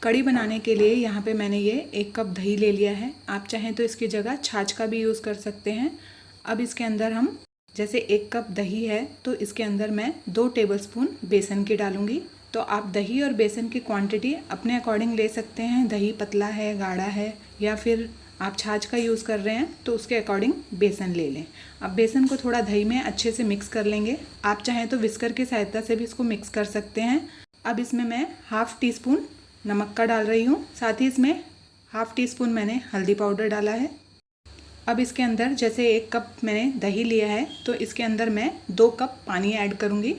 कड़ी बनाने के लिए यहाँ पे मैंने ये 1 कप दही ले लिया है। आप चाहें तो इसकी जगह छाछ का भी यूज़ कर सकते हैं। अब इसके अंदर हम जैसे 1 कप दही है तो इसके अंदर मैं 2 टेबलस्पून बेसन की डालूँगी। तो आप दही और बेसन की क्वांटिटी अपने अकॉर्डिंग ले सकते हैं। दही पतला है, गाढ़ा है या फिर आप छाछ का यूज़ कर रहे हैं तो उसके अकॉर्डिंग बेसन ले लें। अब बेसन को थोड़ा दही में अच्छे से मिक्स कर लेंगे। आप चाहें तो विस्कर की सहायता से भी इसको मिक्स कर सकते हैं। अब इसमें मैं ½ टीस्पून नमक का डाल रही हूँ, साथ ही इसमें ½ टीस्पून मैंने हल्दी पाउडर डाला है। अब इसके अंदर जैसे 1 कप मैंने दही लिया है तो इसके अंदर मैं 2 कप पानी ऐड करूँगी।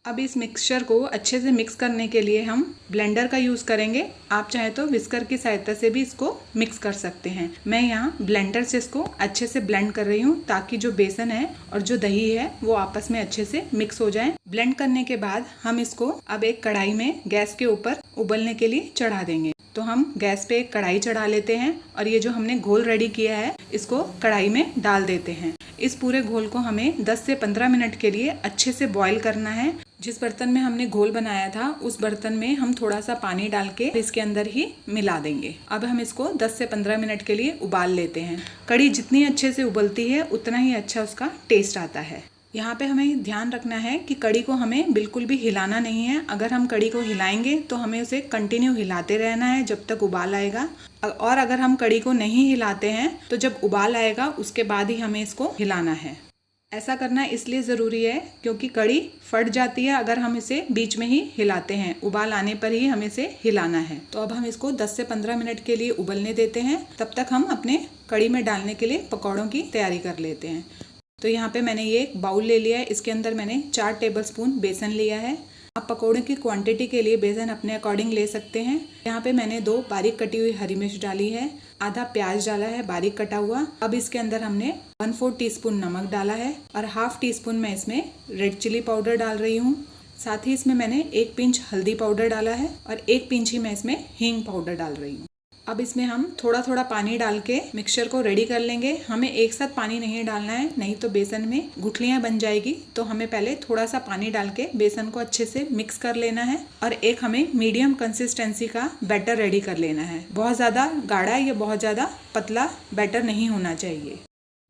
अब इस मिक्सचर को अच्छे से मिक्स करने के लिए हम ब्लेंडर का यूज़ करेंगे। आप चाहे तो विस्कर की सहायता से भी इसको मिक्स कर सकते हैं। मैं यहाँ ब्लेंडर से इसको अच्छे से ब्लेंड कर रही हूँ ताकि जो बेसन है और जो दही है वो आपस में अच्छे से मिक्स हो जाए। ब्लेंड करने के बाद हम इसको अब एक कढ़ाई में गैस के ऊपर उबलने के लिए चढ़ा देंगे। तो हम गैस पे एक कढ़ाई चढ़ा लेते हैं और ये जो हमने घोल रेडी किया है इसको कढ़ाई में डाल देते हैं। इस पूरे घोल को हमें 10 से 15 मिनट के लिए अच्छे से बॉईल करना है। जिस बर्तन में हमने घोल बनाया था उस बर्तन में हम थोड़ा सा पानी डाल के इसके अंदर ही मिला देंगे। अब हम इसको 10 से 15 मिनट के लिए उबाल लेते हैं। कड़ी जितनी अच्छे से उबलती है उतना ही अच्छा उसका टेस्ट आता है। यहाँ पे हमें ध्यान रखना है कि कड़ी को हमें बिल्कुल भी हिलाना नहीं है। अगर हम कड़ी को हिलाएंगे तो हमें उसे कंटिन्यू हिलाते रहना है जब तक उबाल आएगा। और अगर हम कड़ी को नहीं हिलाते हैं तो जब उबाल आएगा उसके बाद ही हमें इसको हिलाना है। ऐसा करना इसलिए ज़रूरी है क्योंकि कड़ी फट जाती है अगर हम इसे बीच में ही हिलाते हैं। उबाल आने पर ही हमें इसे हिलाना है। तो अब हम इसको 10 से 15 मिनट के लिए उबलने देते हैं। तब तक हम अपने कड़ी में डालने के लिए पकौड़ों की तैयारी कर लेते हैं। तो यहाँ पे मैंने ये एक बाउल ले लिया है। इसके अंदर मैंने 4 टेबलस्पून बेसन लिया है। आप पकौड़े की क्वांटिटी के लिए बेसन अपने अकॉर्डिंग ले सकते हैं। यहाँ पे मैंने 2 बारीक कटी हुई हरी मिर्च डाली है, आधा प्याज डाला है बारीक कटा हुआ। अब इसके अंदर हमने 1/4 टीस्पून नमक डाला है और ½ टीस्पून मैं इसमें रेड चिली पाउडर डाल रही हूँ। साथ ही इसमें मैंने 1 पिंच हल्दी पाउडर डाला है और 1 पिंच ही मैं इसमें हींग पाउडर डाल रही हूँ। अब इसमें हम थोड़ा थोड़ा पानी डाल के मिक्सचर को रेडी कर लेंगे। हमें एक साथ पानी नहीं डालना है, नहीं तो बेसन में गुठलियाँ बन जाएगी। तो हमें पहले थोड़ा सा पानी डाल के बेसन को अच्छे से मिक्स कर लेना है और एक हमें मीडियम कंसिस्टेंसी का बैटर रेडी कर लेना है। बहुत ज़्यादा गाढ़ा या बहुत ज़्यादा पतला बैटर नहीं होना चाहिए।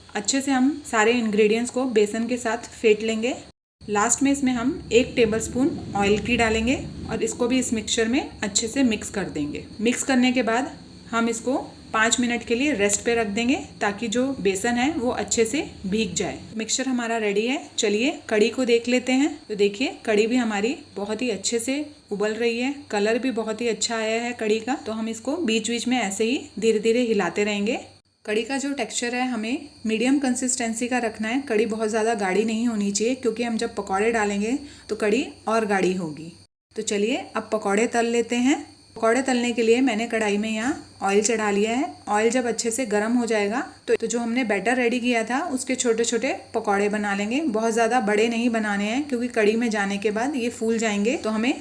अच्छे से हम सारे इंग्रेडिएंट्स को बेसन के साथ फेंट लेंगे। लास्ट में इसमें हम 1 टेबलस्पून ऑयल की डालेंगे और इसको भी इस मिक्सचर में अच्छे से मिक्स कर देंगे। मिक्स करने के बाद हम इसको 5 मिनट के लिए रेस्ट पे रख देंगे ताकि जो बेसन है वो अच्छे से भीग जाए। मिक्सचर हमारा रेडी है। चलिए कड़ी को देख लेते हैं। तो देखिए कड़ी भी हमारी बहुत ही अच्छे से उबल रही है। कलर भी बहुत ही अच्छा आया है कड़ी का। तो हम इसको बीच बीच में ऐसे ही धीरे धीरे हिलाते रहेंगे। कड़ी का जो टेक्सचर है हमें मीडियम कंसिस्टेंसी का रखना है। कड़ी बहुत ज़्यादा गाढ़ी नहीं होनी चाहिए क्योंकि हम जब पकौड़े डालेंगे तो कड़ी और गाढ़ी होगी। तो चलिए अब पकौड़े तल लेते हैं। पकौड़े तलने के लिए मैंने कढ़ाई में यहाँ ऑयल चढ़ा लिया है। ऑयल जब अच्छे से गर्म हो जाएगा तो जो हमने बैटर रेडी किया था उसके छोटे छोटे पकौड़े बना लेंगे। बहुत ज़्यादा बड़े नहीं बनाने हैं क्योंकि कड़ी में जाने के बाद ये फूल जाएंगे। तो हमें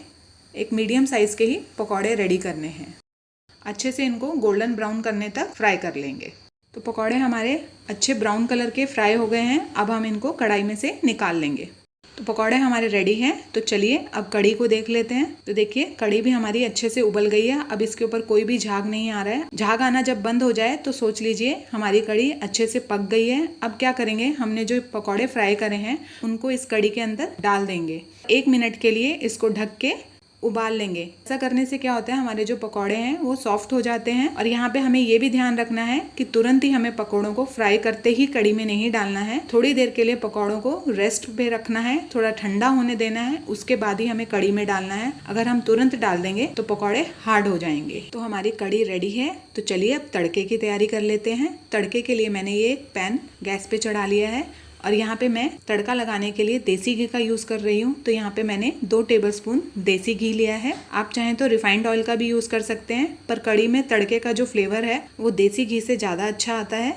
एक मीडियम साइज़ के ही पकौड़े रेडी करने हैं। अच्छे से इनको गोल्डन ब्राउन करने तक फ्राई कर लेंगे। तो पकौड़े हमारे अच्छे ब्राउन कलर के फ्राई हो गए हैं। अब हम इनको कढ़ाई में से निकाल लेंगे। तो पकौड़े हमारे रेडी हैं। तो चलिए अब कड़ी को देख लेते हैं। तो देखिए कड़ी भी हमारी अच्छे से उबल गई है। अब इसके ऊपर कोई भी झाग नहीं आ रहा है। झाग आना जब बंद हो जाए तो सोच लीजिए हमारी कड़ी अच्छे से पक गई है। अब क्या करेंगे, हमने जो पकौड़े फ्राई करे हैं उनको इस कड़ी के अंदर डाल देंगे। 1 मिनट के लिए इसको ढक के उबाल लेंगे। ऐसा करने से क्या होता है, हमारे जो पकौड़े हैं वो सॉफ्ट हो जाते हैं। और यहाँ पे हमें ये भी ध्यान रखना है कि तुरंत ही हमें पकौड़ों को फ्राई करते ही कड़ी में नहीं डालना है। थोड़ी देर के लिए पकौड़ों को रेस्ट पे रखना है, थोड़ा ठंडा होने देना है, उसके बाद ही हमें कड़ी में डालना है। अगर हम तुरंत डाल देंगे तो पकौड़े हार्ड हो जाएंगे। तो हमारी कड़ी रेडी है। तो चलिए अब तड़के की तैयारी कर लेते हैं। तड़के के लिए मैंने ये पैन गैस पे चढ़ा लिया है और यहाँ पे मैं तड़का लगाने के लिए देसी घी का यूज़ कर रही हूँ। तो यहाँ पे मैंने 2 टेबलस्पून देसी घी लिया है। आप चाहें तो रिफाइंड ऑयल का भी यूज़ कर सकते हैं, पर कड़ी में तड़के का जो फ्लेवर है वो देसी घी से ज़्यादा अच्छा आता है।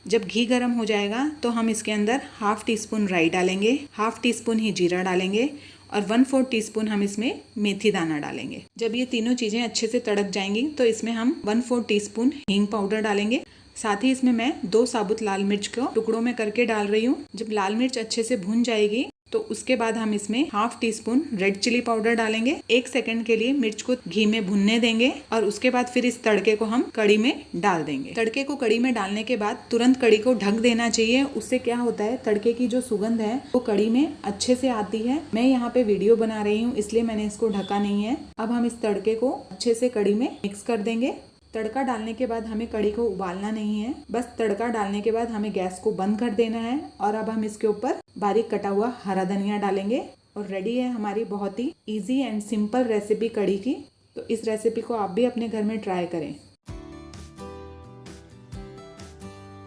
जब घी गर्म हो जाएगा तो हम इसके अंदर ½ टीस्पून राई डालेंगे, ½ टीस्पून ही जीरा डालेंगे और 1/4 टीस्पून हम इसमें मेथी दाना डालेंगे। जब ये तीनों चीज़ें अच्छे से तड़क जाएंगी तो इसमें हम 1/4 टीस्पून हींग पाउडर डालेंगे। साथ ही इसमें मैं 2 साबुत लाल मिर्च को टुकड़ों में करके डाल रही हूँ। जब लाल मिर्च अच्छे से भून जाएगी तो उसके बाद हम इसमें half teaspoon red chilli powder डालेंगे। 1 सेकंड के लिए मिर्च को घी में भुनने देंगे और उसके बाद फिर इस तड़के को हम कड़ी में डाल देंगे। तड़के को कड़ी में डालने के बाद तुरंत कड़ी को ढक देना चाहिए। उससे क्या होता है, तड़के की जो सुगंध है वो कड़ी में अच्छे से आती है। मैं यहाँ पे वीडियो बना रही हूँ इसलिए मैंने इसको ढका नहीं है। अब हम इस तड़के को अच्छे से कड़ी में मिक्स कर देंगे। तड़का डालने के बाद हमें कड़ी को उबालना नहीं है, बस तड़का डालने के बाद हमें गैस को बंद कर देना है और अब हम इसके ऊपर बारीक कटा हुआ हरा धनिया डालेंगे और रेडी है हमारी बहुत ही इजी एंड सिंपल रेसिपी कड़ी की। तो इस रेसिपी को आप भी अपने घर में ट्राई करें।